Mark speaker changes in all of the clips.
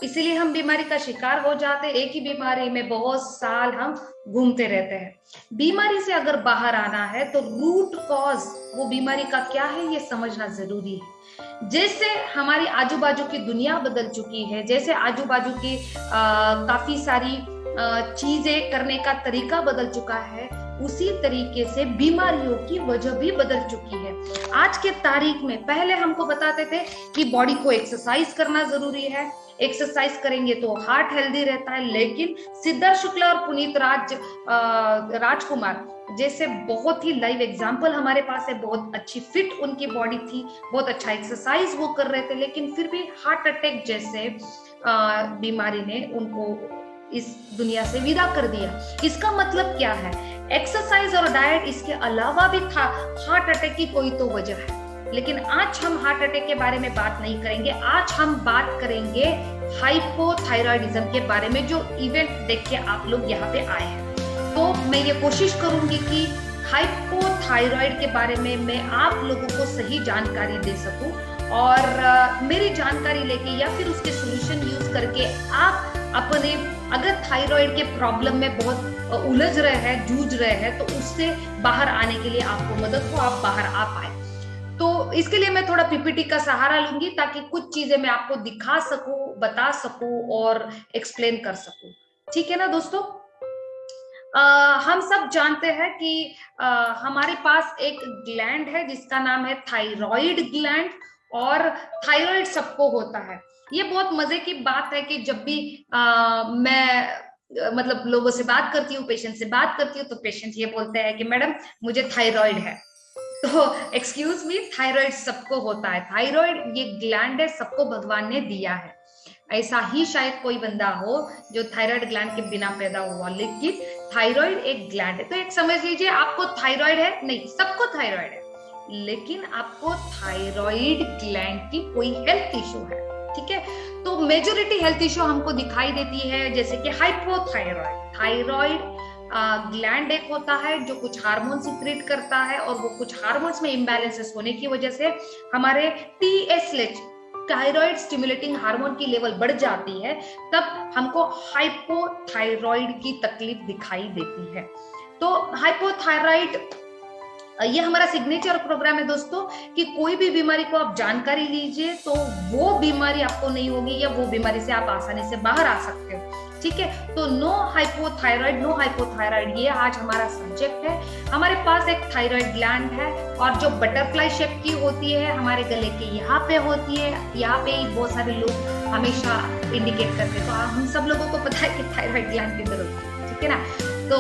Speaker 1: इसीलिए हम बीमारी का शिकार हो जाते हैं। एक ही बीमारी में बहुत साल हम घूमते रहते हैं। बीमारी से अगर बाहर आना है तो रूट कॉज, वो बीमारी का क्या है, ये समझना जरूरी है। जैसे हमारी आजू बाजू की दुनिया बदल चुकी है, जैसे आजू बाजू की काफी सारी चीजें करने का तरीका बदल चुका है, उसी तरीके से बीमारियों की वजह भी बदल चुकी है। आज के तारीख में पहले हमको बताते थे कि बॉडी को एक्सरसाइज करना जरूरी है, एक्सरसाइज करेंगे तो हार्ट हेल्दी रहता है, लेकिन सिद्धार्थ शुक्ला और पुनीत राजकुमार जैसे बहुत ही लाइव एग्जाम्पल हमारे पास है। बहुत अच्छी फिट उनकी बॉडी थी, बहुत अच्छा एक्सरसाइज वो कर रहे थे, लेकिन फिर भी हार्ट अटैक जैसे बीमारी ने उनको इस दुनिया से विदा कर दिया। इसका मतलब क्या है? एक्सरसाइज और डाइट, इसके अलावा भी था हार्ट अटैक की कोई तो वजह है। लेकिन आज हम हार्ट अटैक के बारे में बात नहीं करेंगे। आज हम बात करेंगे हाइपोथायराइडिज्म के बारे में, जो इवेंट देख के आप लोग यहाँ पे आए हैं। तो मैं ये कोशिश करूंगी कि हाइपोथायराइड के बारे में मैं आप लोगों को सही जानकारी दे सकूं, और मेरी जानकारी लेके या फिर उसके सॉल्यूशन यूज करके आप अपने, अगर थायराइड के प्रॉब्लम में बहुत उलझ रहे हैं, जूझ रहे हैं, तो उससे बाहर आने के लिए आपको मदद हो, आप बाहर आ पाए। तो इसके लिए मैं थोड़ा पीपीटी का सहारा लूंगी, ताकि कुछ चीजें मैं आपको दिखा सकूं, बता सकूं और एक्सप्लेन कर सकूं। ठीक है ना दोस्तों? हम सब जानते हैं कि हमारे पास एक ग्लैंड है जिसका नाम है थायराइड ग्लैंड, और थायराइड सबको होता है। ये बहुत मजे की बात है कि जब भी मैं मतलब लोगों से बात करती हूँ, पेशेंट से बात करती हूँ, तो पेशेंट ये बोलते हैं कि मैडम मुझे थायराइड है। तो एक्सक्यूज मी, थायराइड सबको होता है। थायराइड ये ग्लैंड है, सबको भगवान ने दिया है। ऐसा ही शायद कोई बंदा हो जो थायराइड ग्लैंड के बिना पैदा हुआ, लेकिन थायराइड एक ग्लैंड है। तो एक समझ लीजिए, आपको थायराइड है, नहीं सबको थायराइड है, लेकिन आपको थायराइड ग्लैंड की कोई हेल्थ इशू है। ठीक है? तो मेजोरिटी हेल्थ इशू हमको दिखाई देती है, जैसे कि हाइपोथायराइड। थायराइड ग्लैंड एक होता है जो कुछ हार्मोन सीक्रेट करता है, और वो कुछ हार्मोन्स में इम्बैलेंसेस होने की वजह से हमारे TSH, थायराइड स्टिमुलेटिंग हार्मोन की लेवल बढ़ जाती है, तब हमको हाइपोथायराइड की तकलीफ दिखाई देती है। तो हाइपोथायराइड ये हमारा सिग्नेचर प्रोग्राम है दोस्तों, कि कोई भी बीमारी को आप जानकारी लीजिए तो वो बीमारी आपको नहीं होगी, या वो बीमारी से आप आसानी से बाहर आ सकते हो। ठीक है? तो नो हाइपोथायराइड, नो हाइपोथायराइड, ये आज हमारा सब्जेक्ट है। हमारे पास एक थायराइड ग्लैंड है, और जो बटरफ्लाई शेप की होती है, हमारे गले के यहाँ पे होती है। यहाँ पे ही बहुत सारे लोग हमेशा इंडिकेट करते हैं, तो हम सब लोगों को पता है कि थायराइड ग्लैंड किधर होती है। ठीक है ना? तो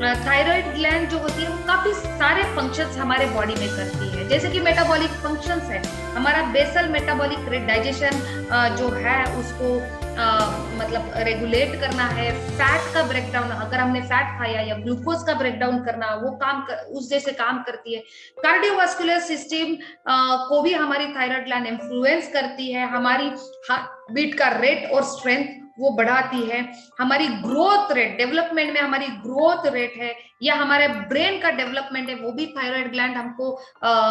Speaker 1: थायराइड ग्लैंड जो होती है वो काफी सारे फंक्शंस हमारे बॉडी में करती है, जैसे कि मेटाबॉलिक फंक्शंस है। हमारा बेसल मेटाबॉलिक रेट, डाइजेशन जो है उसको मतलब रेगुलेट करना है। फैट का ब्रेकडाउन, अगर हमने फैट खाया, या ग्लूकोज का ब्रेकडाउन करना, वो उस जैसे काम करती है। कार्डियोवास्कुलर सिस्टम को भी हमारी थायराइड ग्लैंड इन्फ्लुएंस करती है। हमारी हार्ट बीट का रेट और स्ट्रेंथ वो बढ़ाती है। हमारी ग्रोथ रेट, डेवलपमेंट में हमारी ग्रोथ रेट है, या हमारे ब्रेन का डेवलपमेंट है, वो भी थायराइड ग्लैंड हमको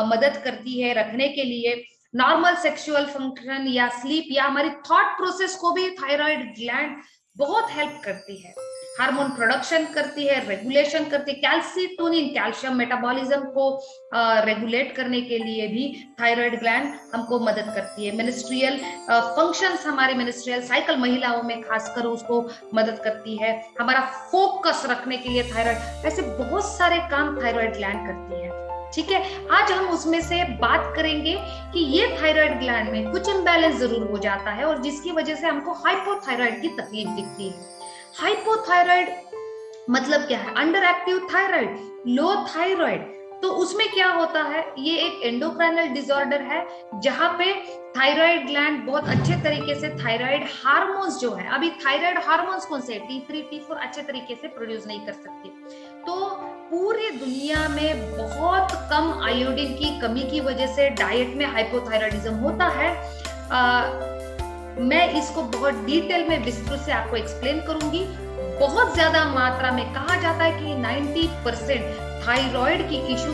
Speaker 1: मदद करती है रखने के लिए। नॉर्मल सेक्सुअल फंक्शन या स्लीप, या हमारी थॉट प्रोसेस को भी थायराइड ग्लैंड बहुत हेल्प करती है। हार्मोन प्रोडक्शन करती है, रेगुलेशन करती है। कैल्सीटोनिन, कैल्शियम मेटाबॉलिज्म को रेगुलेट करने के लिए भी थायराइड ग्लैंड हमको मदद करती है। मिनिस्ट्रियल फंक्शंस, हमारे मिनिस्ट्रियल साइकिल महिलाओं में खासकर उसको मदद करती है। हमारा फोकस रखने के लिए थायराइड, ऐसे बहुत सारे काम थायराइड ग्लैंड करती है। ठीक है? आज हम उसमें से बात करेंगे कि ये थायराइड ग्लैंड में कुछ इम्बैलेंस जरूर हो जाता है, और जिसकी वजह से हमको हाइपोथायराइड की तकलीफ दिखती है। हाइपोथायराइड मतलब क्या है? अंडर एक्टिव थायराइड, लो थायराइड। तो उसमें क्या होता है? ये एक एंडोक्राइनल डिसऑर्डर है, जहां पे थायराइड ग्लैंड बहुत अच्छे तरीके से थायराइड हार्मोन्स जो है, अभी थायराइड हार्मोन्स कौन से, T3 T4 अच्छे तरीके से प्रोड्यूस नहीं कर सकती। तो पूरी दुनिया में बहुत कम आयोडीन की कमी की वजह से डाइट में हाइपोथायराइडिज्म होता है। मैं इसको बहुत डिटेल में विस्तृत से आपको एक्सप्लेन करूंगी। बहुत ज्यादा मात्रा में कहा जाता है कि 90% थायराइड की इशू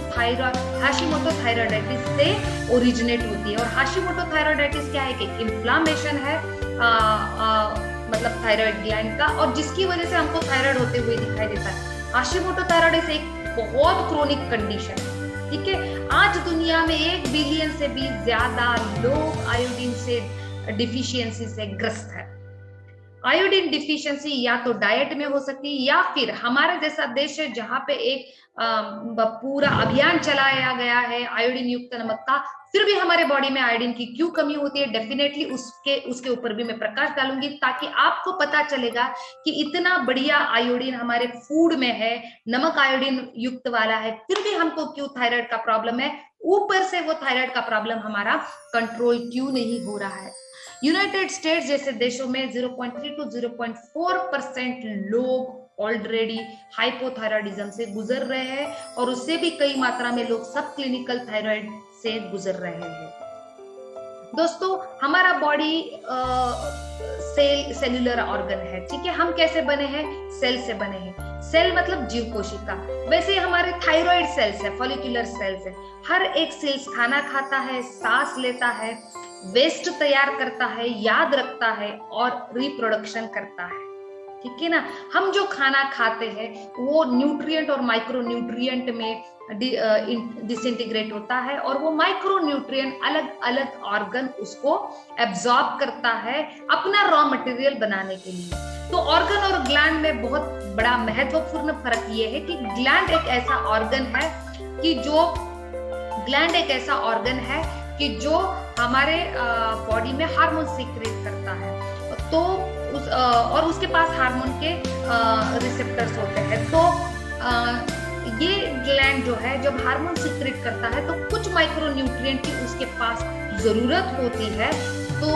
Speaker 1: हाशिमोटो थायराइडाइटिस से ओरिजिनेट होती है। और हाशिमोटो थायराइडाइटिस क्या है कि इन्फ्लामेशन है मतलब थायराइड ग्लैंड का, और जिसकी वजह से हमको थायराइड होते हुए दिखाई देता है। हाशिमोटो थायराइडाइटिस एक बहुत क्रोनिक कंडीशन है, ठीक है। आज दुनिया में 1 बिलियन से भी ज्यादा लोग आयोडीन से डिफिशियंसी से ग्रस्त है। आयोडीन डिफिशियंसी या तो डाइट में हो सकती है, या फिर हमारा जैसा देश है जहां पे एक पूरा अभियान चलाया गया है आयोडीन युक्त नमक का, फिर भी हमारे बॉडी में आयोडीन की क्यों कमी होती है, डेफिनेटली उसके ऊपर भी मैं प्रकाश डालूंगी, ताकि आपको पता चलेगा कि इतना बढ़िया आयोडीन हमारे फूड में है, नमक आयोडीन युक्त वाला है, फिर भी हमको क्यों थायराइड का प्रॉब्लम है, ऊपर से वो थायराइड का प्रॉब्लम हमारा कंट्रोल क्यों नहीं हो रहा है। यूनाइटेड स्टेट्स जैसे देशों में 0.3 to 0.4% लोग ऑलरेडी हाइपोथायराइडिज्म से गुजर रहे हैं, और उससे भी कई मात्रा में लोग सब क्लिनिकल थायराइड से गुजर रहे हैं। दोस्तों, हमारा बॉडी सेल्यूलर ऑर्गन है, ठीक है। हम कैसे बने हैं? सेल से बने हैं। सेल मतलब जीव कोशिका। वैसे हमारे थायराइड सेल्स है, फॉलिकुलर सेल्स है। हर एक सेल्स खाना खाता है, सांस लेता है, वेस्ट तैयार करता है, याद रखता है और रिप्रोडक्शन करता है, ठीक है ना। हम जो खाना खाते हैं वो न्यूट्रिएंट और माइक्रो न्यूट्रिएंट में डिसइंटीग्रेट होता है, और वो माइक्रो न्यूट्रिएंट अलग अलग ऑर्गन उसको एब्जॉर्ब करता है अपना रॉ मटेरियल बनाने के लिए। तो ऑर्गन और ग्लैंड में बहुत बड़ा महत्वपूर्ण फर्क ये है कि ग्लैंड एक ऐसा ऑर्गन है कि जो हमारे बॉडी में हार्मोन सीक्रेट करता है, तो और उसके पास हार्मोन के रिसेप्टर्स होते हैं। तो ये ग्लैंड जो है जब हार्मोन सीक्रेट करता है तो कुछ माइक्रो न्यूट्रिएंट की उसके पास जरूरत होती है, तो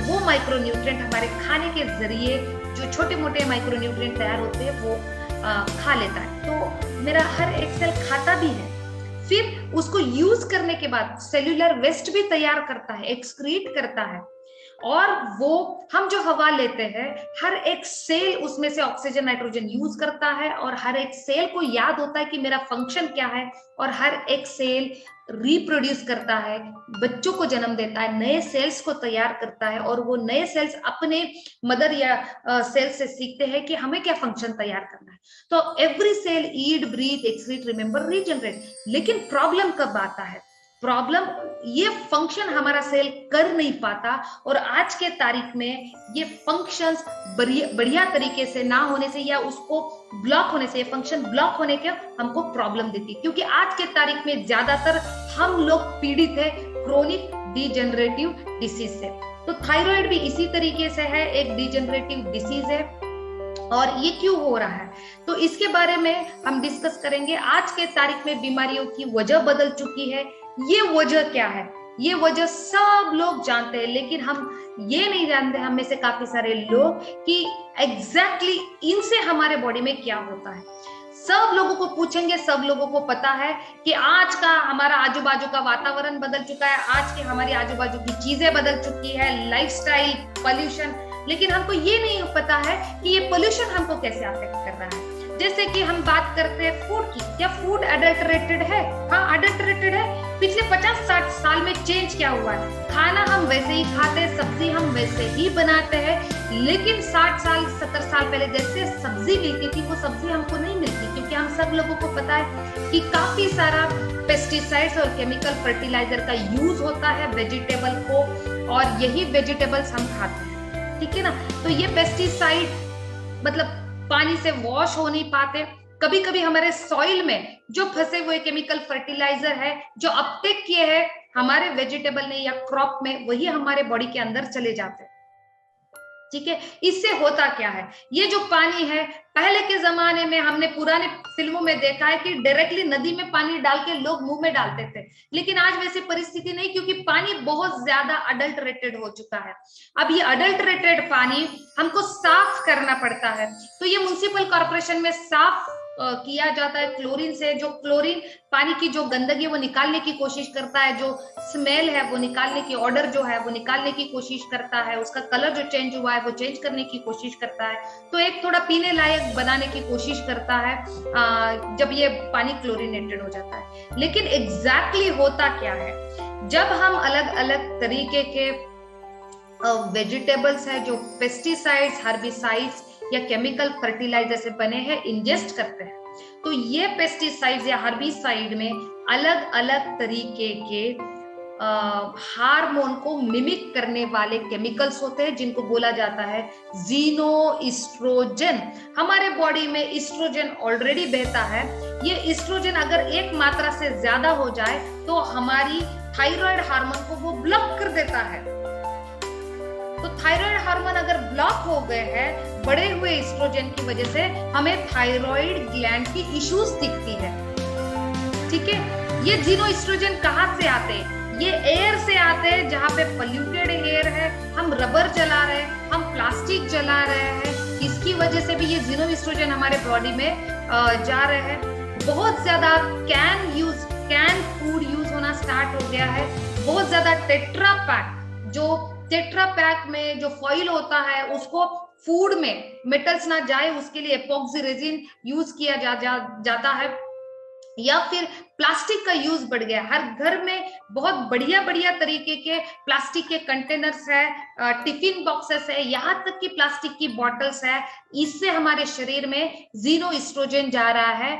Speaker 1: वो माइक्रो न्यूट्रिएंट हमारे खाने के जरिए जो छोटे मोटे माइक्रो न्यूट्रिएंट तैयार होते हैं वो खा लेता है। तो मेरा हर एक सेल खाता भी है, फिर उसको यूज करने के बाद सेल्यूलर वेस्ट भी तैयार करता है, एक्सक्रीट करता है, और वो हम जो हवा लेते हैं हर एक सेल उसमें से ऑक्सीजन नाइट्रोजन यूज करता है, और हर एक सेल को याद होता है कि मेरा फंक्शन क्या है, और हर एक सेल रिप्रोड्यूस करता है, बच्चों को जन्म देता है, नए सेल्स को तैयार करता है, और वो नए सेल्स अपने मदर या सेल से सीखते हैं कि हमें क्या फंक्शन तैयार करना है। तो एवरी सेल ईट, ब्रीथ, एक्सक्रीट, रिमेंबर, रीजनरेट। लेकिन प्रॉब्लम कब आता है? प्रॉब्लम ये फंक्शन हमारा सेल कर नहीं पाता, और आज के तारीख में ये फंक्शंस बढ़िया तरीके से ना होने से या उसको ब्लॉक होने से, ये फंक्शन ब्लॉक होने के हमको प्रॉब्लम देती है। क्योंकि आज के तारीख में ज्यादातर हम लोग पीड़ित है क्रोनिक डिजेनरेटिव डिसीज से। तो थायराइड भी इसी तरीके से है, एक डिजेनरेटिव डिसीज है, और ये क्यों हो रहा है तो इसके बारे में हम डिस्कस करेंगे। आज के तारीख में बीमारियों की वजह बदल चुकी है। ये वजह क्या है? ये वजह सब लोग जानते हैं, लेकिन हम ये नहीं जानते, हम में से काफी सारे लोग, कि एग्जैक्टली इनसे हमारे बॉडी में क्या होता है। सब लोगों को पूछेंगे, सब लोगों को पता है कि आज का हमारा आजू बाजू का वातावरण बदल चुका है, आज की हमारी आजू बाजू की चीजें बदल चुकी है, लाइफस्टाइल, पोल्यूशन, लेकिन हमको ये नहीं पता है कि ये पोल्यूशन हमको कैसे अफेक्ट कर रहा है। जैसे कि हम बात करते हैं फूड की, क्या फूड अडल्टरेटेड है? हाँ, अडल्टरेटेड है। पिछले 50-60 साल में चेंज क्या हुआ है? खाना हम वैसे ही खाते हैं, सब्जी हम वैसे ही बनाते हैं, लेकिन 60 साल 70 साल पहले जैसे सब्जी मिलती थी वो सब्जी हमको नहीं मिलती, क्योंकि हम सब लोगों को पता है कि काफी सारा पेस्टिसाइड्स और केमिकल फर्टिलाइजर का यूज होता है वेजिटेबल को, और यही वेजिटेबल्स हम खाते हैं, ठीक है ना। तो ये पेस्टिसाइड मतलब पानी से वॉश हो नहीं पाते, कभी कभी हमारे सॉइल में जो फंसे हुए केमिकल फर्टिलाइजर है जो अपटेक किए हैं हमारे वेजिटेबल ने या क्रॉप में, वही हमारे बॉडी के अंदर चले जाते हैं, ठीक है। इससे होता क्या है? ये जो पानी है, पहले के जमाने में हमने पुराने फिल्मों में देखा है कि डायरेक्टली नदी में पानी डाल के लोग मुंह में डालते थे, लेकिन आज वैसी परिस्थिति नहीं, क्योंकि पानी बहुत ज्यादा अडल्टरेटेड हो चुका है। अब ये अडल्टरेटेड पानी हमको साफ करना पड़ता है, तो ये म्युनिसिपल कॉर्पोरेशन में साफ किया जाता है क्लोरीन से। जो क्लोरीन पानी की जो गंदगी वो निकालने की कोशिश करता है, जो स्मेल है वो निकालने की, ऑर्डर जो है वो निकालने की कोशिश करता है, उसका कलर जो चेंज हुआ है वो चेंज करने की कोशिश करता है, तो एक थोड़ा पीने लायक बनाने की कोशिश करता है जब ये पानी क्लोरीनेटेड हो जाता है। लेकिन एग्जैक्टली होता क्या है, जब हम अलग अलग तरीके के वेजिटेबल्स है जो पेस्टिसाइड्स, हर्बिसाइड्स या केमिकल फर्टिलाइजर से बने हैं इंजेस्ट करते हैं, तो ये पेस्टिसाइड्स या हर्बिसाइड में अलग अलग तरीके के हार्मोन को मिमिक करने वाले केमिकल्स होते हैं जिनको बोला जाता है जीनोइस्ट्रोजन। हमारे बॉडी में इस्ट्रोजन ऑलरेडी बहता है, ये इस्ट्रोजन अगर एक मात्रा से ज्यादा हो जाए तो हमारी थायराइड हार्मोन को वो ब्लॉक कर देता है। तो थायराइड हार्मोन अगर ब्लॉक हो गए हैं बढ़े हुए इस्ट्रोजन की वजह से, हमें थायराइड ग्लैंड की इश्यूज दिखती है। ठीक है, ये जीनोइस्ट्रोजन कहाँ से आते हैं? ये एयर से आते हैं, जहाँ पे पोल्यूटेड एयर है, हम रबर जला रहे हैं, हम प्लास्टिक जला रहे हैं, इसकी वजह से भी ये जीनोइस्ट्रोजन हमारे बॉडी में जा रहे हैं। बहुत ज्यादा कैन फूड यूज होना स्टार्ट हो गया है। बहुत ज्यादा टेट्रा पैक, जो टेट्रा पैक में जो फॉइल होता है उसको फूड में मेटल्स ना जाए उसके लिए एपॉक्सी रेजिन यूज किया जाता है, या फिर प्लास्टिक का यूज बढ़ गया। हर घर में बहुत बढ़िया बढ़िया तरीके के प्लास्टिक के कंटेनर्स है, टिफिन बॉक्सेस है, यहाँ तक कि प्लास्टिक की बॉटल्स है। इससे हमारे शरीर में जीनोइस्ट्रोजन जा रहा है।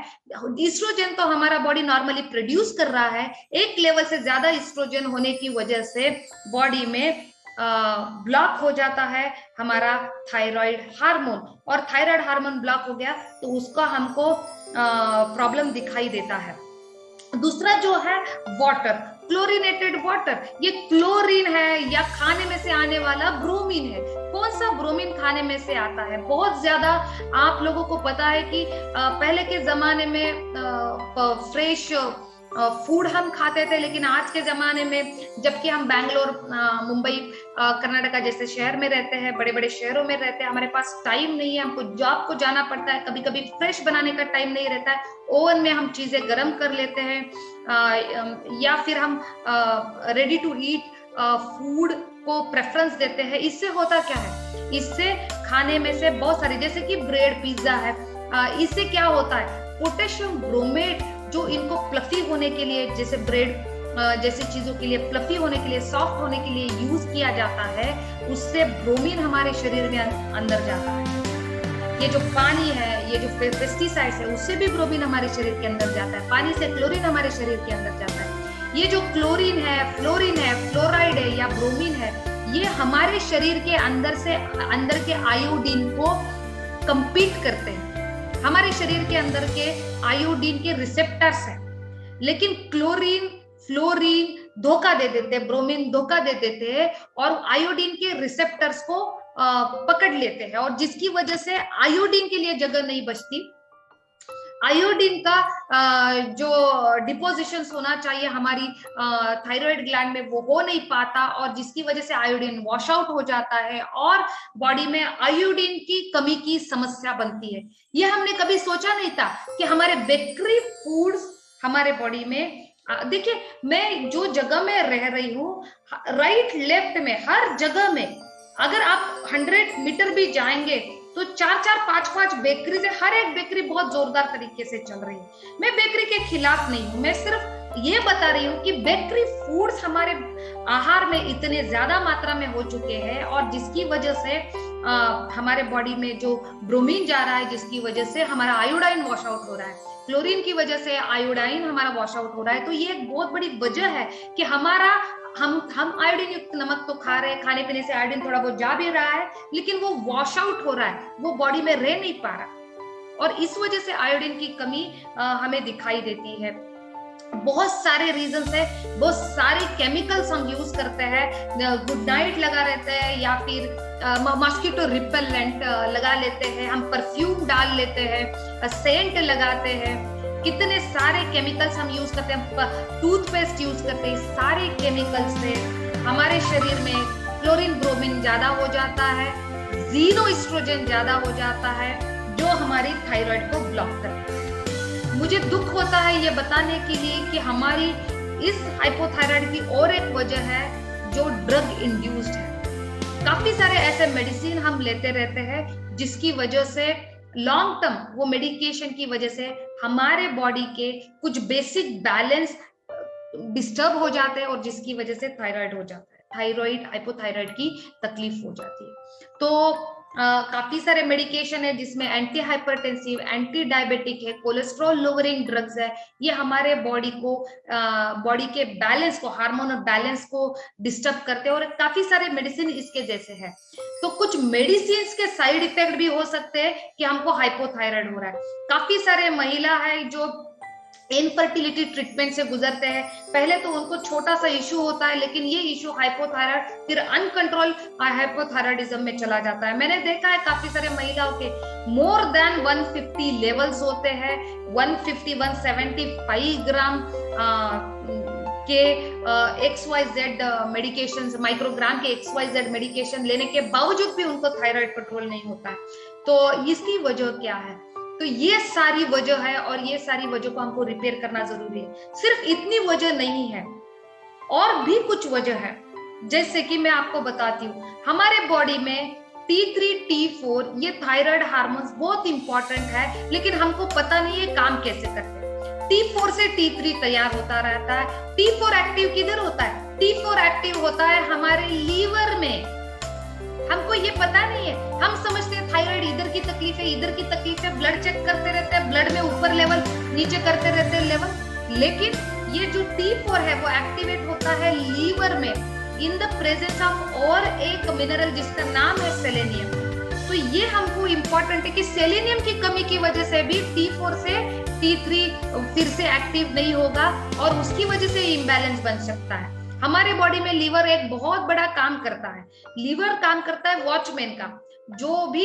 Speaker 1: इस्ट्रोजन तो हमारा बॉडी नॉर्मली प्रोड्यूस कर रहा है, एक लेवल से ज्यादा इस्ट्रोजन होने की वजह से बॉडी में ब्लॉक हो जाता है हमारा थायराइड हार्मोन, और थायराइड हार्मोन ब्लॉक हो गया तो उसका हमको प्रॉब्लम दिखाई देता है। दूसरा जो है वाटर, क्लोरीनेटेड वाटर, ये क्लोरीन है या खाने में से आने वाला ब्रोमीन है। कौन सा ब्रोमीन खाने में से आता है? बहुत ज्यादा आप लोगों को पता है कि पहले के जमाने में फ्रेश फूड हम खाते थे, लेकिन आज के जमाने में जबकि हम बैंगलोर, मुंबई, कर्नाटका जैसे शहर में रहते हैं, बड़े बड़े शहरों में रहते हैं, हमारे पास टाइम नहीं है, हमको जॉब को जाना पड़ता है, कभी कभी फ्रेश बनाने का टाइम नहीं रहता है, ओवन में हम चीजें गर्म कर लेते हैं, या फिर हम रेडी टू ईट फूड को प्रेफरेंस देते हैं। इससे होता क्या है, इससे खाने में से बहुत सारी, जैसे कि ब्रेड, पिज्जा है, इससे क्या होता है, पोटेशियम ब्रोमेट जो इनको फ्लफी होने के लिए, जैसे ब्रेड जैसी चीजों के लिए फ्लफी होने के लिए, सॉफ्ट होने के लिए यूज किया जाता है, उससे ब्रोमीन हमारे शरीर में अंदर जाता है। ये जो पानी है, ये जो पेस्टिसाइड्स है, उससे भी ब्रोमीन हमारे शरीर के अंदर जाता है। पानी से क्लोरीन हमारे शरीर के अंदर जाता है। ये जो क्लोरीन है, फ्लोरीन है, फ्लोराइड है या ब्रोमीन है, ये हमारे शरीर के अंदर के आयोडीन को कंपीट करते हैं। हमारे शरीर के अंदर के आयोडीन के रिसेप्टर्स हैं, लेकिन क्लोरीन, फ्लोरीन धोखा दे देते हैं, ब्रोमीन धोखा दे देते हैं और आयोडीन के रिसेप्टर्स को पकड़ लेते हैं, और जिसकी वजह से आयोडीन के लिए जगह नहीं बचती। आयोडीन का जो डिपोजिशन होना चाहिए हमारी थायराइड ग्लैंड में, वो हो नहीं पाता, और जिसकी वजह से आयोडीन वॉश आउट हो जाता है और बॉडी में आयोडीन की कमी की समस्या बनती है। ये हमने कभी सोचा नहीं था कि हमारे बेकरी फूड्स हमारे बॉडी में, देखिए मैं जो जगह में रह रही हूँ, राइट लेफ्ट में हर जगह में अगर आप 100 मीटर भी जाएंगे तो 4-4, 5-5 बेकरी है, हर एक बेकरी बहुत जोरदार तरीके से चल रही है। मैं बेकरी के खिलाफ नहीं हूँ, मैं सिर्फ ये बता रही हूँ कि बेकरी फूड्स हमारे आहार में इतने ज्यादा मात्रा में हो चुके हैं, और जिसकी वजह से हमारे बॉडी में जो ब्रोमीन जा रहा है, जिसकी वजह से हमारा आयोडाइन वॉश आउट हो रहा है, क्लोरीन की वजह से आयोडाइन हमारा वॉश आउट हो रहा है। तो ये एक बहुत बड़ी वजह है कि हम आयोडीन युक्त नमक तो खा रहे हैं, खाने पीने से आयोडीन थोड़ा बहुत जा भी रहा है, लेकिन वो वॉश आउट हो रहा है, वो बॉडी में रह नहीं पा रहा, और इस वजह से आयोडीन की कमी हमें दिखाई देती है। बहुत सारे रीजंस है, बहुत सारे केमिकल्स हम यूज करते हैं, गुड नाइट लगा रहते हैं, या फिर मॉस्किटो रिपेलेंट लगा लेते हैं, हम परफ्यूम डाल लेते हैं, सेंट लगाते हैं, कितने सारे केमिकल्स हम यूज करते हैं, टूथपेस्ट यूज करते हैं। सारे केमिकल्स से हमारे शरीर में क्लोरीन, ब्रोमीन ज्यादा हो जाता है, जीनोइस्ट्रोजन ज्यादा हो जाता है, जो हमारी थायराइड को ब्लॉक करता है। मुझे दुख होता है ये बताने के लिए कि हमारी इस हाइपोथायराइड की और एक वजह है जो ड्रग इंड्यूस्ड है। काफी सारे ऐसे मेडिसिन हम लेते रहते हैं जिसकी वजह से लॉन्ग टर्म वो मेडिकेशन की वजह से हमारे बॉडी के कुछ बेसिक बैलेंस डिस्टर्ब हो जाते हैं और जिसकी वजह से थायराइड हो जाता है, थायराइड हाइपोथायराइड की तकलीफ हो जाती है। तो काफी सारे मेडिकेशन है जिसमें एंटी हाइपरटेंसिव, एंटी डायबिटिक है, कोलेस्ट्रॉल लोअरिंग ड्रग्स है। ये हमारे बॉडी को बॉडी के बैलेंस को, हार्मोनल बैलेंस को डिस्टर्ब करते हैं और काफी सारे मेडिसिन इसके जैसे है। तो कुछ मेडिसिन के साइड इफेक्ट भी हो सकते हैं कि हमको हाइपोथायराइड हो रहा है। काफी सारे महिला है जो इनफर्टिलिटी ट्रीटमेंट से गुजरते हैं। पहले तो उनको छोटा सा इशू होता है, लेकिन ये इशू हाइपोथायराइड फिर अनकंट्रोल हाइपोथायराइडिज्म में चला जाता है। मैंने देखा है काफी सारे महिलाओं के मोर देन 150 लेवल्स होते हैं, 150 175 ग्राम के XYZ मेडिकेशन, माइक्रोग्राम के XYZ मेडिकेशन लेने के बावजूद भी उनको थायराइड कंट्रोल नहीं होता है। तो इसकी वजह क्या है? तो ये सारी वजह है और ये सारी वजह को हमको रिपेयर करना जरूरी है। सिर्फ इतनी वजह नहीं है, और भी कुछ वजह है। जैसे कि मैं आपको बताती हूँ, हमारे बॉडी में T3 T4 ये थायराइड हार्मोन्स बहुत इंपॉर्टेंट है, लेकिन हमको पता नहीं है काम कैसे करते हैं। T4 से T3 तैयार होता रहता है। T4 एक्टिव किधर होता है? T4 एक्टिव होता है हमारे लीवर में। हमको ये पता नहीं है, हम समझते हैं थायराइड इधर की तकलीफ है, इधर की तकलीफ है, ब्लड चेक करते रहते हैं, ब्लड में ऊपर लेवल नीचे करते रहते हैं लेवल। लेकिन ये जो T4 है वो एक्टिवेट होता है लीवर में इन द प्रेजेंस ऑफ और एक मिनरल जिसका नाम है सेलेनियम। तो ये हमको इम्पोर्टेंट है कि सेलेनियम की कमी की वजह से भी T4 से T3 फिर से एक्टिव नहीं होगा और उसकी वजह से इम्बैलेंस बन सकता है। हमारे बॉडी में लीवर एक बहुत बड़ा काम करता है। लीवर काम करता है वॉचमैन का। जो भी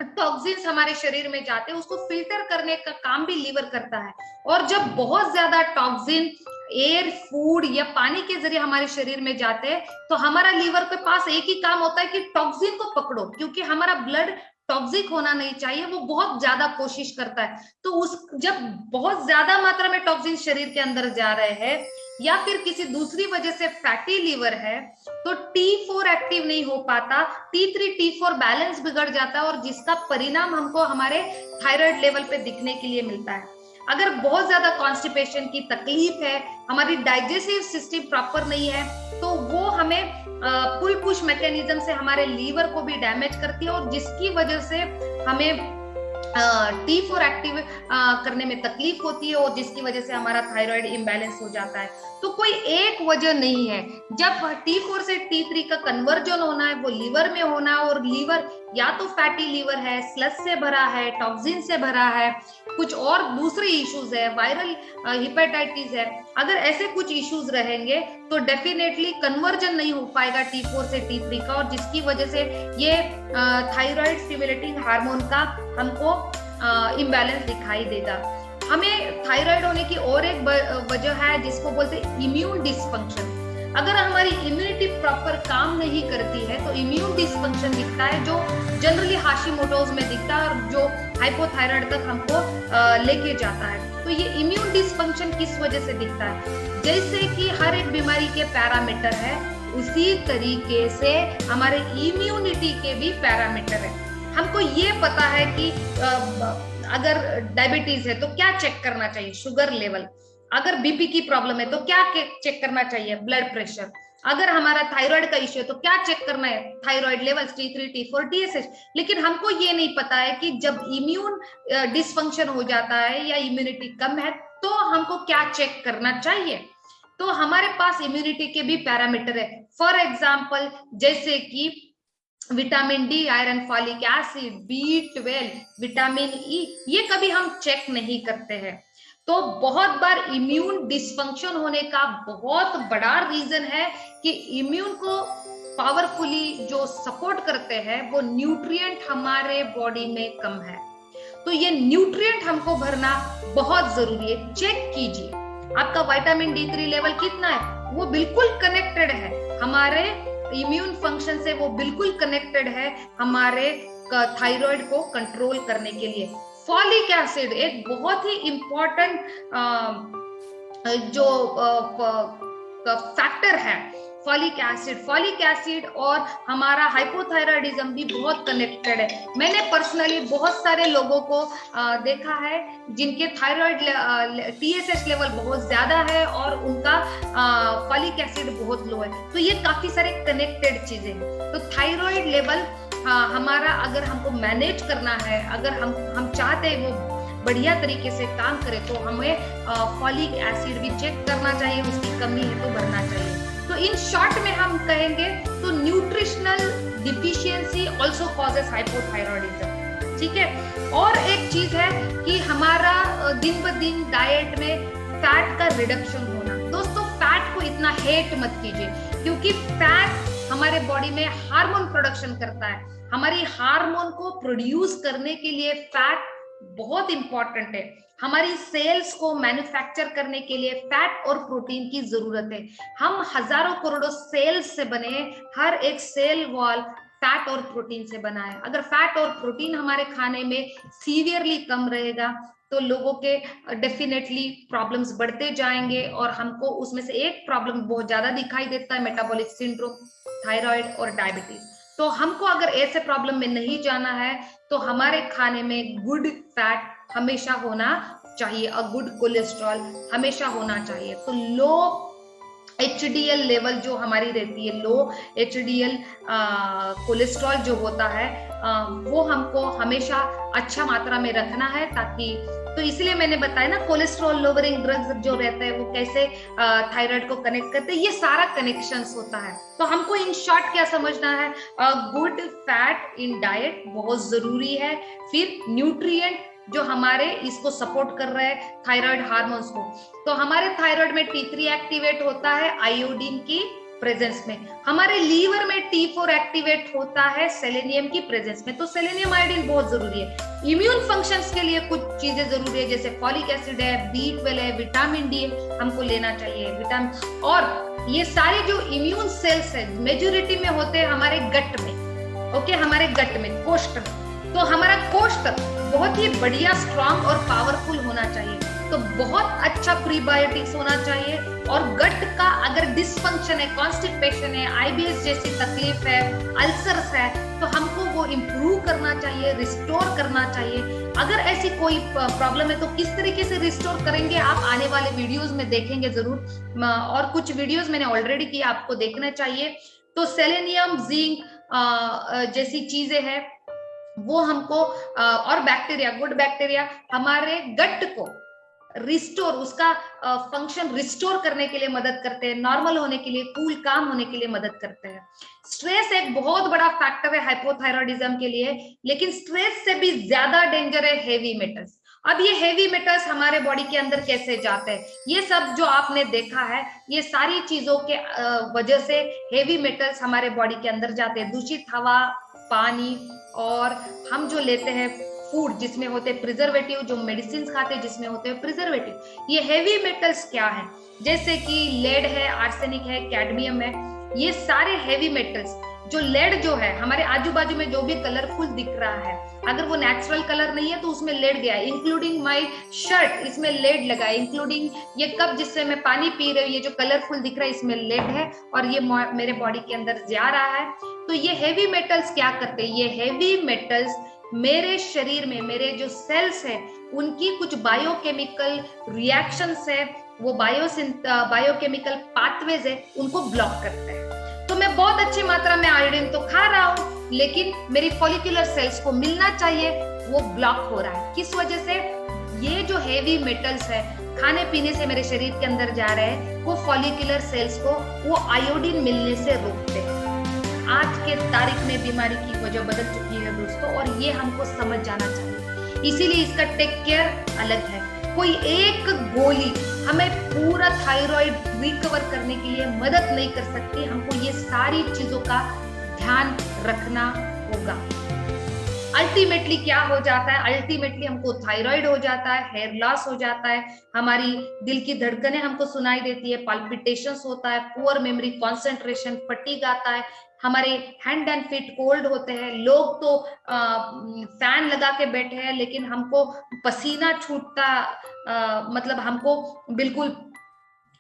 Speaker 1: टॉक्सिन्स हमारे शरीर में जाते हैं उसको फिल्टर करने का काम भी लीवर करता है। और जब बहुत ज्यादा टॉक्सिन एयर, फूड या पानी के जरिए हमारे शरीर में जाते हैं तो हमारा लीवर के पास एक ही काम होता है कि टॉक्सिन को पकड़ो, क्योंकि हमारा ब्लड टॉक्सिक होना नहीं चाहिए। वो बहुत ज्यादा कोशिश करता है। तो उस जब बहुत ज्यादा मात्रा में टॉक्सिन शरीर के अंदर जा रहे हैं या फिर किसी दूसरी वजह से फैटी लीवर है तो T4 एक्टिव नहीं हो पाता, T3 T4 बैलेंस बिगड़ जाता है और जिसका परिणाम हमको हमारे थायराइड लेवल पे दिखने के लिए मिलता है। अगर बहुत ज्यादा कॉन्स्टिपेशन की तकलीफ है, हमारी डाइजेस्टिव सिस्टम प्रॉपर नहीं है, तो वो हमें पुल पुश मैकेनिज्म से हमारे लीवर को भी डैमेज करती है और जिसकी वजह से हमें T4 एक्टिव करने में तकलीफ होती है और जिसकी वजह से हमारा थायराइड इम्बैलेंस हो जाता है। तो कोई एक वजह नहीं है। जब T4 से T3 का कन्वर्जन होना है वो लीवर में होना है, और लीवर या तो फैटी लीवर है, स्लस से भरा है, टॉक्सिन से भरा है, कुछ और दूसरे इश्यूज है, वायरल हिपेटाइटिस है। अगर ऐसे कुछ इश्यूज रहेंगे तो डेफिनेटली कन्वर्जन नहीं हो पाएगा T4 से T3 का, और जिसकी वजह से ये थायराइड स्टिमुलेटिंग हार्मोन का हमको इम्बैलेंस दिखाई देगा। हमें थायराइड होने की और एक वजह है जिसको बोलते हैं इम्यून डिसफंक्शन। अगर हमारी इम्यूनिटी प्रॉपर काम नहीं करती है तो इम्यून डिसफंक्शन दिखता है, जो जनरली हाशिमोटोज में दिखता है और जो हाइपोथायराइड तक हमको लेके जाता है। तो ये इम्यून डिसफंक्शन किस वजह से दिखता है? जैसे कि हर एक बीमारी के पैरामीटर है, उसी तरीके से हमारे इम्यूनिटी के भी पैरामीटर है। हमको ये पता है कि अगर डायबिटीज है तो क्या चेक करना चाहिए? Sugar level. अगर बीपी की प्रॉब्लम है तो क्या चेक करना चाहिए? Blood pressure. अगर हमारा थायराइड का इश्यू है तो क्या चेक करना है? Thyroid levels, T3 T4 TSH। लेकिन हमको ये नहीं पता है कि जब इम्यून डिसफंक्शन हो जाता है या इम्यूनिटी कम है तो हमको क्या चेक करना चाहिए। तो हमारे पास इम्यूनिटी के भी पैरामीटर है। फॉर एग्जाम्पल जैसे कि vitamin D, iron, folic acid, B12, vitamin E, ये कभी हम चेक नहीं करते हैं। तो बहुत बार इम्यून डिसफंक्शन होने का बहुत बड़ा रीजन है कि इम्यून को पावरफुली जो सपोर्ट करते हैं वो न्यूट्रिएंट हमारे बॉडी में कम है। तो ये न्यूट्रिएंट हमको भरना बहुत जरूरी है। चेक कीजिए आपका विटामिन D3 लेवल कितना है। वो बिल्कुल कनेक्टेड है हमारे इम्यून फंक्शन से, वो बिल्कुल कनेक्टेड है हमारे थायराइड को कंट्रोल करने के लिए। फॉलिक एसिड एक बहुत ही इंपॉर्टेंट जो फैक्टर है, फॉलिक एसिड और हमारा हाइपोथायराइडिज्म भी बहुत कनेक्टेड है। मैंने पर्सनली बहुत सारे लोगों को देखा है जिनके थायराइड TSH लेवल बहुत ज्यादा है और उनका फॉलिक एसिड बहुत लो है। तो ये काफी सारे कनेक्टेड चीजें हैं। तो थायराइड लेवल हमारा अगर हमको मैनेज करना है, अगर हम चाहते हैं वो बढ़िया तरीके से काम करे, तो हमें फॉलिक एसिड भी चेक करना चाहिए, उसकी कमी है तो भरना चाहिए। तो इन शॉर्ट में हम कहेंगे तो nutritional deficiency also causes hypothyroidism, ठीक है। और एक चीज है कि हमारा दिन ब दिन डाइट में फैट का रिडक्शन होना। दोस्तों फैट को इतना हेट मत कीजिए, क्योंकि फैट हमारे बॉडी में हार्मोन प्रोडक्शन करता है। हमारी हार्मोन को प्रोड्यूस करने के लिए फैट बहुत इंपॉर्टेंट है। हमारी सेल्स को मैन्युफैक्चर करने के लिए फैट और प्रोटीन की जरूरत है। हम हजारों करोड़ों सेल्स से बने, हर एक सेल वॉल फैट और प्रोटीन से बना है। अगर फैट और प्रोटीन हमारे खाने में सीवियरली कम रहेगा तो लोगों के डेफिनेटली प्रॉब्लम्स बढ़ते जाएंगे, और हमको उसमें से एक प्रॉब्लम बहुत ज्यादा दिखाई देता है, मेटाबॉलिक सिंड्रोम, थायराइड और डायबिटीज। तो हमको अगर ऐसे प्रॉब्लम में नहीं जाना है तो हमारे खाने में गुड फैट हमेशा होना चाहिए और गुड कोलेस्ट्रॉल हमेशा होना चाहिए। तो लो HDL लेवल जो हमारी रहती है, लो HDL कोलेस्ट्रॉल जो होता है वो हमको हमेशा अच्छा मात्रा में रखना है, ताकि तो इसलिए मैंने बताया ना कोलेस्ट्रॉल लोवरिंग ड्रग्स जो रहता है वो कैसे थायराइड को कनेक्ट करते हैं, ये सारा कनेक्शंस होता है। तो हमको इन शॉर्ट क्या समझना है, गुड फैट इन डाइट बहुत जरूरी है। फिर न्यूट्रिएंट जो हमारे इसको सपोर्ट कर रहे हैं थायराइड हार्मोन्स को। तो हमारे थायराइड में T3 एक्टिवेट होता है आयोडीन की प्रेजेंस में। हमारे लीवर में T4 एक्टिवेट होता है सेलेनियम की प्रेजेंस में। तो सेलेनियम आयोडीन बहुत जरूरी है। इम्यून फंक्शंस के लिए कुछ चीजें जरूरी है, जैसे फॉलिक एसिड है, B12 है, विटामिन डी हमको लेना चाहिए, विटामिन। और ये सारे जो इम्यून सेल्स है मेजोरिटी में होते हैं हमारे गट में, ओके, हमारे गट में, कोष्ठ में। तो हमारा कोष्ठ बहुत ही बढ़िया, स्ट्रांग और पावरफुल होना चाहिए। तो बहुत अच्छा प्रीबायोटिक्स होना चाहिए। और गट का अगर डिसफंक्शन है, कॉन्स्टिपेशन है, IBS जैसी तकलीफ है, अल्सर्स है, तो हमको वो इम्प्रूव करना चाहिए, रिस्टोर करना चाहिए। अगर ऐसी कोई प्रॉब्लम है तो किस तरीके से रिस्टोर करेंगे आप आने वाले वीडियोस में देखेंगे जरूर, और कुछ वीडियोस मैंने ऑलरेडी किए, आपको देखना चाहिए। तो सेलेनियम, जिंक जैसी चीजें हैं वो हमको, और बैक्टीरिया, गुड बैक्टीरिया हमारे गट को रिस्टोर, उसका फंक्शन रिस्टोर करने के लिए मदद करते हैं, नॉर्मल होने के लिए, कूल काम होने के लिए मदद करते हैं। स्ट्रेस एक बहुत बड़ा फैक्टर है हाइपोथायराइडिज्म के लिए, लेकिन स्ट्रेस से भी ज्यादा डेंजर है हेवी मेटल्स। अब ये हेवी मेटल्स हमारे बॉडी के अंदर कैसे जाते हैं, ये सब जो आपने देखा है, ये सारी चीजों के वजह से हेवी मेटल्स हमारे बॉडी के अंदर जाते हैं। दूषित हवा, पानी, और हम जो लेते हैं फूड जिसमें होते हैं प्रिजर्वेटिव, जो मेडिसिन खाते हैं जिसमें होते हैं प्रिजर्वेटिव, ये हेवी मेटल्स क्या है, जैसे कि लेड है, आर्सेनिक है, कैडमियम है, ये सारे हेवी मेटल्स। जो लेड जो है हमारे आजू बाजू में जो भी कलरफुल दिख रहा है, अगर वो नेचुरल कलर नहीं है तो उसमें लेड गया है। इंक्लूडिंग माय शर्ट, इसमें लेड लगा है। इंक्लूडिंग ये कप जिससे मैं पानी पी रही हूँ, ये जो कलरफुल दिख रहा है इसमें लेड है, और ये मेरे बॉडी के अंदर जा रहा है। तो ये हेवी मेटल्स क्या करते हैं, ये हेवी मेटल्स मेरे शरीर में, मेरे जो सेल्स है उनकी कुछ बायोकेमिकल रिएक्शंस है, वो बायोकेमिकल पाथवेज है, उनको ब्लॉक करते हैं। तो मैं बहुत अच्छी मात्रा में आयोडीन तो खा रहा हूँ, लेकिन मेरी फॉलिकुलर सेल्स को मिलना चाहिए, वो ब्लॉक हो रहा है। किस वजह से, ये जो हेवी मेटल्स है खाने पीने से मेरे शरीर के अंदर जा रहे हैं, वो फॉलिकुलर सेल्स को वो आयोडीन मिलने से रोकते हैं। आज के तारीख में बीमारी की वजह बदल चुकी है दोस्तों, और ये हमको समझ जाना चाहिए। इसीलिए इसका टेक केयर अलग है। कोई एक गोली हमें पूरा थायराइड रिकवर करने के लिए मदद नहीं कर सकती, हमको ये सारी चीजों का ध्यान रखना होगा। अल्टीमेटली क्या हो जाता है, अल्टीमेटली हमको थायराइड हो जाता है, हेयर लॉस हो जाता है, हमारी दिल की धड़कनें हमको सुनाई देती है, पाल्पिटेशंस होता है, पुअर मेमोरी, कंसंट्रेशन, फटीग आता है, हमारे हैंड एंड फीट कोल्ड होते हैं, लोग तो फैन लगा के बैठे हैं लेकिन हमको पसीना छूटता, मतलब हमको बिल्कुल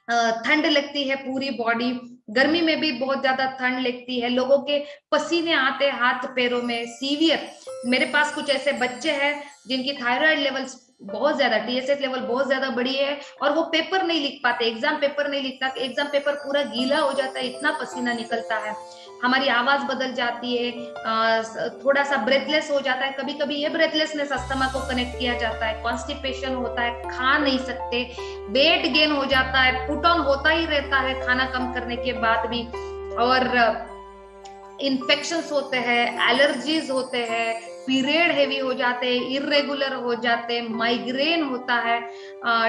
Speaker 1: ठंड लगती है पूरी बॉडी, गर्मी में भी बहुत ज्यादा ठंड लगती है, लोगों के पसीने आते हैं हाथ पैरों में सीवियर। मेरे पास कुछ ऐसे बच्चे हैं जिनकी थायराइड लेवल्स बहुत ज्यादा, TSH लेवल बहुत ज्यादा बड़ी है और वो पेपर नहीं लिख पाते, एग्जाम पेपर नहीं लिखता, एग्जाम पेपर पूरा गीला हो जाता है, इतना पसीना निकलता है, हमारी आवाज बदल जाती है, थोड़ा सा ब्रेथलेस हो जाता है, कभी कभी ये ब्रेथलेसनेस अस्थमा को कनेक्ट किया जाता है, कॉन्स्टिपेशन होता है, खा नहीं सकते, वेट गेन हो जाता है, पुट ऑन होता ही रहता है खाना कम करने के बाद भी, और इन्फेक्शंस होते हैं, एलर्जीज होते हैं, पीरियड हेवी हो जाते हैं, इरेगुलर हो जाते हैं, माइग्रेन होता है,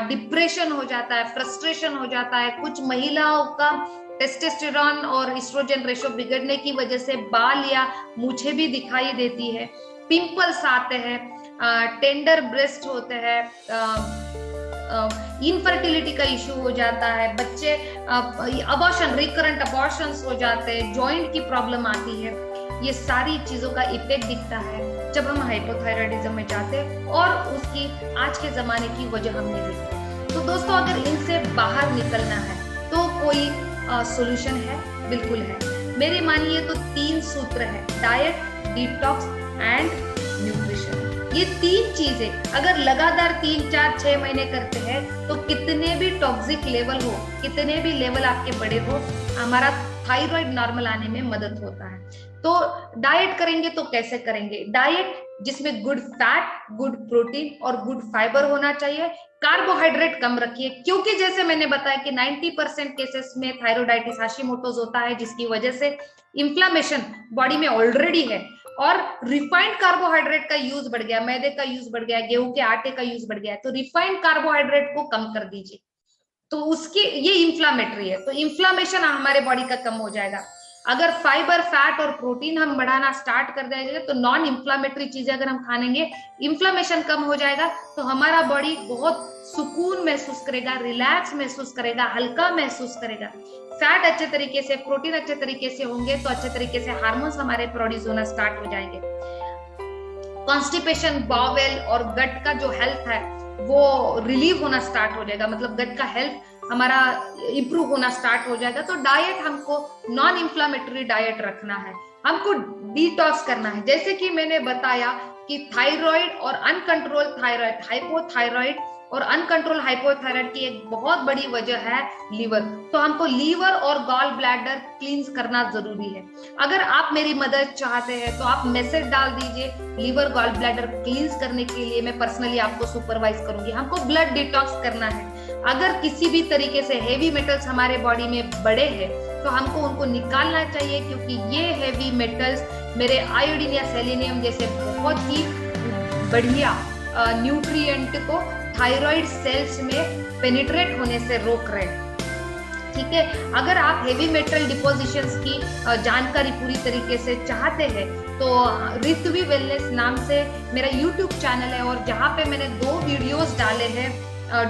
Speaker 1: डिप्रेशन हो जाता है, फ्रस्ट्रेशन हो जाता है, कुछ महिलाओं का टेस्टोस्टेरोन और एस्ट्रोजन रेशो बिगड़ने की वजह से बाल या मूछें भी दिखाई देती है, पिंपल्स आते हैं, टेंडर ब्रेस्ट होते हैं, इनफर्टिलिटी का इश्यू हो जाता है, बच्चे अबॉर्शन, रिकरेंट अबॉर्शंस हो जाते हैं, जॉइंट की प्रॉब्लम आती है, ये सारी चीजों का इफेक्ट दिखता है जब हम हाइपोथायराइडिज्म में जाते हैं और उसकी आज के जमाने की वजह हमने देखी। तो दोस्तों अगर इनसे बाहर निकलना है तो कोई सॉल्यूशन है, बिल्कुल है। मेरे मानिए तो 3 सूत्र है, डाइट, डिटॉक्स एंड न्यूट्रिशन। ये 3 चीजें अगर लगातार 3, 4, 6 महीने करते हैं तो कितने भी टॉक्सिक लेवल हो, कितने भी लेवल आपके बड़े हो, हमारा थायराइड नॉर्मल आने में मदद होता है। तो डाइट करेंगे तो कैसे करेंगे? डाइट जिसमें गुड फैट, गुड प्रोटीन और गुड फाइबर होना चाहिए। कार्बोहाइड्रेट कम रखिए, क्योंकि जैसे मैंने बताया कि 90% केसेस में थायरोइडाइटिस हाशिमोटोज होता है, जिसकी वजह से इंफ्लेमेशन बॉडी में ऑलरेडी है और रिफाइंड कार्बोहाइड्रेट का यूज बढ़ गया, मैदे का यूज बढ़ गया, गेहूं के आटे का यूज बढ़ गया है, तो रिफाइंड कार्बोहाइड्रेट को कम कर दीजिए, तो उसके ये इंफ्लामेटरी है, तो इंफ्लामेशन हमारे बॉडी का कम हो जाएगा। अगर फाइबर, फैट और प्रोटीन हम बढ़ाना स्टार्ट कर देंगे तो नॉन इंफ्लामेटरी चीजें अगर हम खाएंगे, इंफ्लामेशन कम हो जाएगा, तो हमारा बॉडी बहुत सुकून महसूस करेगा, रिलैक्स महसूस करेगा, हल्का महसूस करेगा। फैट अच्छे तरीके से, प्रोटीन अच्छे तरीके से होंगे तो अच्छे तरीके से हार्मोन्स हमारे प्रोड्यूस होना स्टार्ट हो जाएंगे। कॉन्स्टिपेशन, बावेल और गट का जो हेल्थ है वो रिलीव होना स्टार्ट हो जाएगा, मतलब गट का हेल्थ हमारा इंप्रूव होना स्टार्ट हो जाएगा। तो डाइट हमको नॉन इंफ्लामेटरी डाइट रखना है, हमको डिटॉक्स करना है। जैसे कि मैंने बताया कि थायराइड और अनकंट्रोल थायराइड, हाइपोथायराइड और अनकंट्रोल हाइपोथायराइड की एक बहुत बड़ी वजह है लीवर, तो हमको लीवर और गॉल ब्लैडर क्लींस करना जरूरी है। अगर आप मेरी मदद चाहते हैं तो आप मैसेज डाल दीजिए, लीवर गॉल ब्लैडर क्लींस करने के लिए मैं पर्सनली आपको सुपरवाइज करूंगी। हमको ब्लड डिटॉक्स करना है, अगर किसी भी तरीके से हेवी मेटल्स हमारे बॉडी में बड़े हैं तो हमको उनको निकालना चाहिए, क्योंकि ये हेवी मेटल्स मेरे आयोडीन या सेलेनियम जैसे बहुत ही बढ़िया न्यूट्रिएंट को थायराइड सेल्स में पेनिट्रेट होने से रोक रहे हैं। ठीक है, अगर आप हेवी मेटल डिपोजिशंस की जानकारी पूरी तरीके से चाहते हैं तो ऋत्वी वेलनेस नाम से मेरा यूट्यूब चैनल है, और जहाँ पे मैंने 2 वीडियोस डाले हैं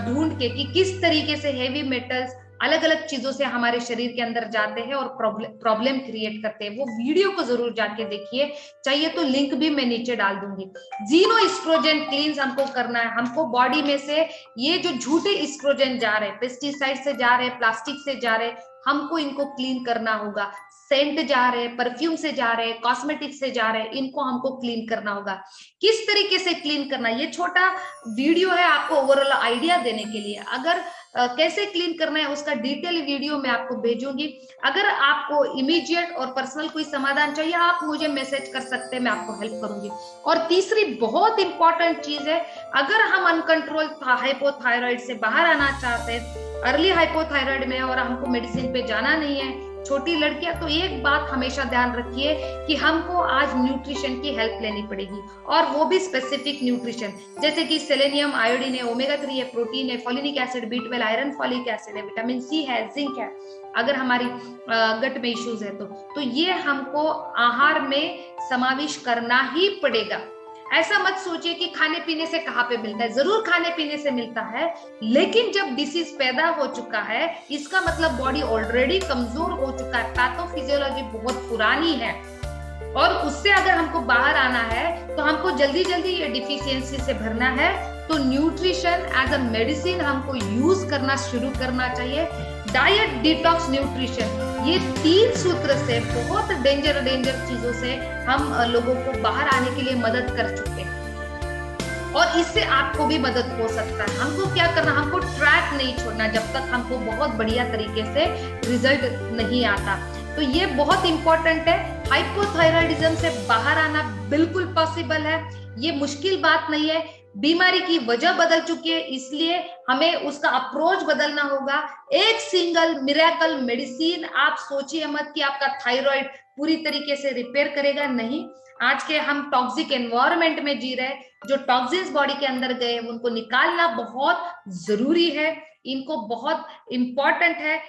Speaker 1: ढूंढ के कि किस तरीके से हेवी मेटल्स अलग अलग चीजों से हमारे शरीर के अंदर जाते हैं और प्रॉब्लम क्रिएट करते हैं, वो वीडियो को जरूर जाके देखिए, चाहिए तो लिंक भी मैं नीचे डाल दूंगी। जीनो एस्ट्रोजन क्लींस हमको करना है, हमको बॉडी में से ये जो झूठे एस्ट्रोजन जा रहे हैं, पेस्टिसाइड से जा रहे हैं, प्लास्टिक से जा रहे हैं, हमको इनको क्लीन करना होगा। सेंट जा रहे हैं, परफ्यूम से जा रहे हैं, कॉस्मेटिक से जा रहे हैं, इनको हमको क्लीन करना होगा। किस तरीके से क्लीन करना, ये छोटा वीडियो है आपको ओवरऑल आइडिया देने के लिए। अगर कैसे क्लीन करना है उसका डिटेल वीडियो मैं आपको भेजूंगी। अगर आपको इमीडिएट और पर्सनल कोई समाधान चाहिए, आप मुझे मैसेज कर सकते हैं, मैं आपको हेल्प करूंगी। और तीसरी बहुत इंपॉर्टेंट चीज है, अगर हम अनकंट्रोल हाइपोथायराइड से बाहर आना चाहते हैं, अर्ली हाइपोथायराइड में, और हमको मेडिसिन पे जाना नहीं है, छोटी लड़कियां, तो एक बात हमेशा ध्यान रखिए कि हमको आज न्यूट्रिशन की हेल्प लेनी पड़ेगी, और वो भी स्पेसिफिक न्यूट्रिशन, जैसे कि सेलेनियम, आयोडीन है, ओमेगा 3 है, प्रोटीन है, folic acid, B12, iron, folic acid है, विटामिन सी है, जिंक है, अगर हमारी गट में इश्यूज है तो ये हमको आहार में समावेश करना ही पड़ेगा। ऐसा मत सोचिए कि खाने पीने से कहाँ पे मिलता है, जरूर खाने पीने से मिलता है, लेकिन जब डिसीज पैदा हो चुका है इसका मतलब बॉडी ऑलरेडी कमजोर हो चुका है, पैथोफिजियोलॉजी बहुत पुरानी है, और उससे अगर हमको बाहर आना है तो हमको जल्दी जल्दी ये डिफिशियंसी से भरना है। तो न्यूट्रिशन एज अ मेडिसिन हमको यूज करना शुरू करना चाहिए। डाइट, डिटॉक्स, न्यूट्रिशन, ये 3 सूत्र से बहुत डेंजर चीजों से हम लोगों को बाहर आने के लिए मदद कर चुके हैं, और इससे आपको भी मदद हो सकता है। हमको क्या करना, हमको ट्रैक नहीं छोड़ना जब तक हमको बहुत बढ़िया तरीके से रिजल्ट नहीं आता। तो ये बहुत इंपॉर्टेंट है। हाइपोथायराइडिज्म से बाहर आना बिल्कुल पॉसिबल है, ये मुश्किल बात नहीं है। बीमारी की वजह बदल चुकी है, इसलिए हमें उसका अप्रोच बदलना होगा। एक सिंगल मिरेकल मेडिसिन आप सोचिए मत कि आपका थायराइड पूरी तरीके से रिपेयर करेगा, नहीं। आज के हम टॉक्सिक एनवायरनमेंट में जी रहे, जो टॉक्सिन्स बॉडी के अंदर गए उनको निकालना बहुत जरूरी है, इनको बहुत इंपॉर्टेंट है,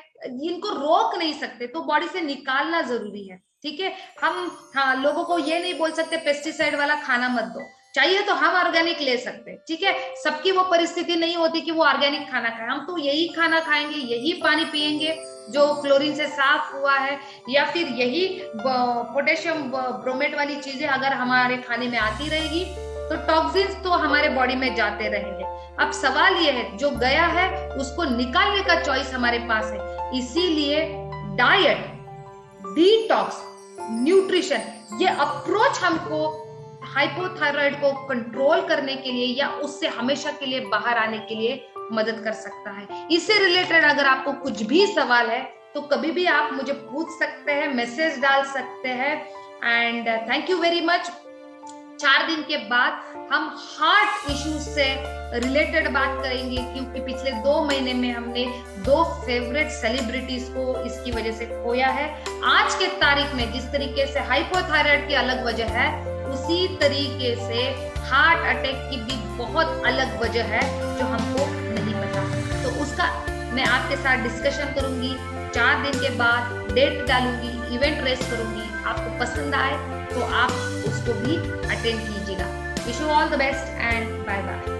Speaker 1: इनको रोक नहीं सकते, तो बॉडी से निकालना जरूरी है, ठीक है। हम लोगों को ये नहीं बोल सकते पेस्टिसाइड वाला खाना मत दो, चाहिए तो हम ऑर्गेनिक ले सकते, ठीक है। सबकी वो परिस्थिति नहीं होती कि वो ऑर्गेनिक खाना खाए, हम तो यही खाना खाएंगे, यही पानी पिएंगे जो क्लोरीन से साफ हुआ है, या फिर यही पोटेशियम ब्रोमेट वाली चीजें अगर हमारे खाने में आती रहेगी तो टॉक्सिन्स तो हमारे बॉडी में जाते रहेंगे। अब सवाल ये है, जो गया है उसको निकालने का चॉइस हमारे पास है। इसीलिए डाइट, डिटॉक्स, न्यूट्रिशन, ये अप्रोच हमको हाइपोथायराइड को कंट्रोल करने के लिए या उससे हमेशा के लिए बाहर आने के लिए मदद कर सकता है। इससे रिलेटेड अगर आपको कुछ भी सवाल है तो कभी भी आप मुझे पूछ सकते हैं, मैसेज डाल सकते हैं। And thank you very much. 4 दिन के बाद हम हार्ट इश्यूज से रिलेटेड बात करेंगे, क्योंकि पिछले 2 महीने में हमने 2 फेवरेट सेलिब्रिटीज को इसकी वजह से खोया है। आज के तारीख में जिस तरीके से हाइपोथायराइड की अलग वजह है, उसी तरीके से हार्ट अटैक की भी बहुत अलग वजह है जो हमको नहीं पता। तो उसका मैं आपके साथ डिस्कशन करूंगी, 4 दिन के बाद डेट डालूंगी, इवेंट रेस करूंगी। आपको पसंद आए तो आप उसको भी अटेंड कीजिएगा। Wish you all the best and bye bye.